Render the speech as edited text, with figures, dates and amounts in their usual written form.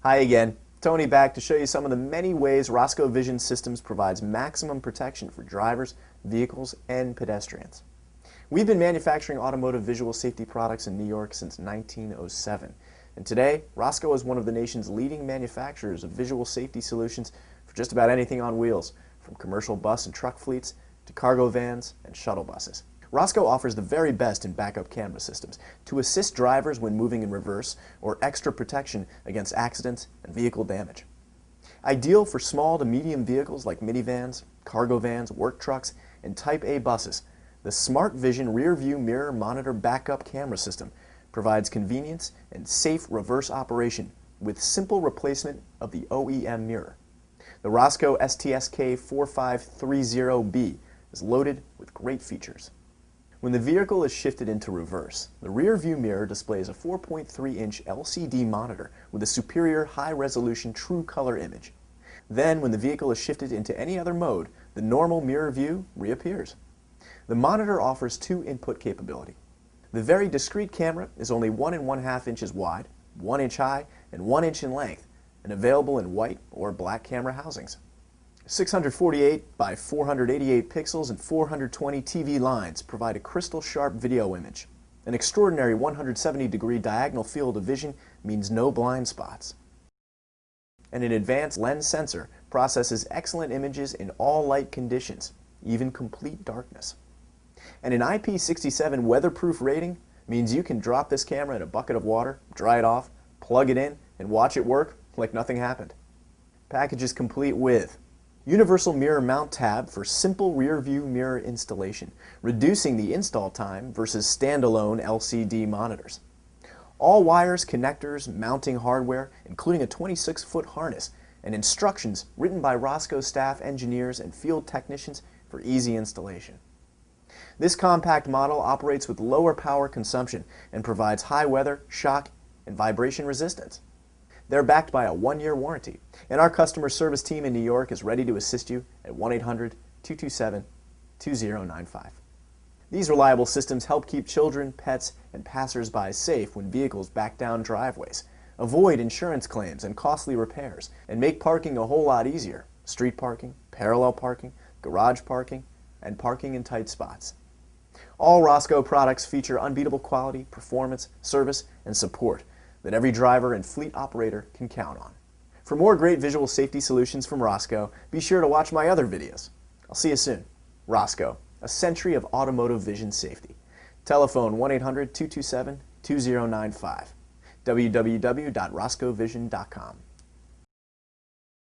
Hi again, Tony back to show you some of the many ways Rosco Vision Systems provides maximum protection for drivers, vehicles, and pedestrians. We've been manufacturing automotive visual safety products in New York since 1907, and today Rosco is one of the nation's leading manufacturers of visual safety solutions for just about anything on wheels, from commercial bus and truck fleets to cargo vans and shuttle buses. Rosco offers the very best in backup camera systems to assist drivers when moving in reverse or extra protection against accidents and vehicle damage. Ideal for small to medium vehicles like minivans, cargo vans, work trucks, and Type A buses, the Smart Vision Rearview Mirror Monitor Backup Camera System provides convenience and safe reverse operation with simple replacement of the OEM mirror. The Rosco STSK 4530B is loaded with great features. When the vehicle is shifted into reverse, the rear view mirror displays a 4.3-inch LCD monitor with a superior high-resolution true color image. Then, when the vehicle is shifted into any other mode, the normal mirror view reappears. The monitor offers two input capability. The very discreet camera is only 1 1/2 inches wide, 1 inch high, and 1 inch in length, and available in white or black camera housings. 648 by 488 pixels and 420 TV lines provide a crystal sharp video image. An extraordinary 170-degree diagonal field of vision means no blind spots. And an advanced lens sensor processes excellent images in all light conditions, even complete darkness. And an IP67 weatherproof rating means you can drop this camera in a bucket of water, dry it off, plug it in, and watch it work like nothing happened. Package is complete with universal mirror mount tab for simple rear view mirror installation, reducing the install time versus standalone LCD monitors. All wires, connectors, mounting hardware, including a 26-foot harness, and instructions written by Rosco staff engineers and field technicians for easy installation. This compact model operates with lower power consumption and provides high weather, shock, and vibration resistance. They're backed by a 1-year warranty, and our customer service team in New York is ready to assist you at 1-800-227-2095. These reliable systems help keep children, pets, and passers-by safe when vehicles back down driveways, avoid insurance claims and costly repairs, and make parking a whole lot easier: street parking, parallel parking, garage parking, and parking in tight spots. All Rosco products feature unbeatable quality, performance, service, and support that every driver and fleet operator can count on. For more great visual safety solutions from Rosco, be sure to watch my other videos. I'll see you soon. Rosco, a century of automotive vision safety. Telephone 1-800-227-2095. www.roscovision.com.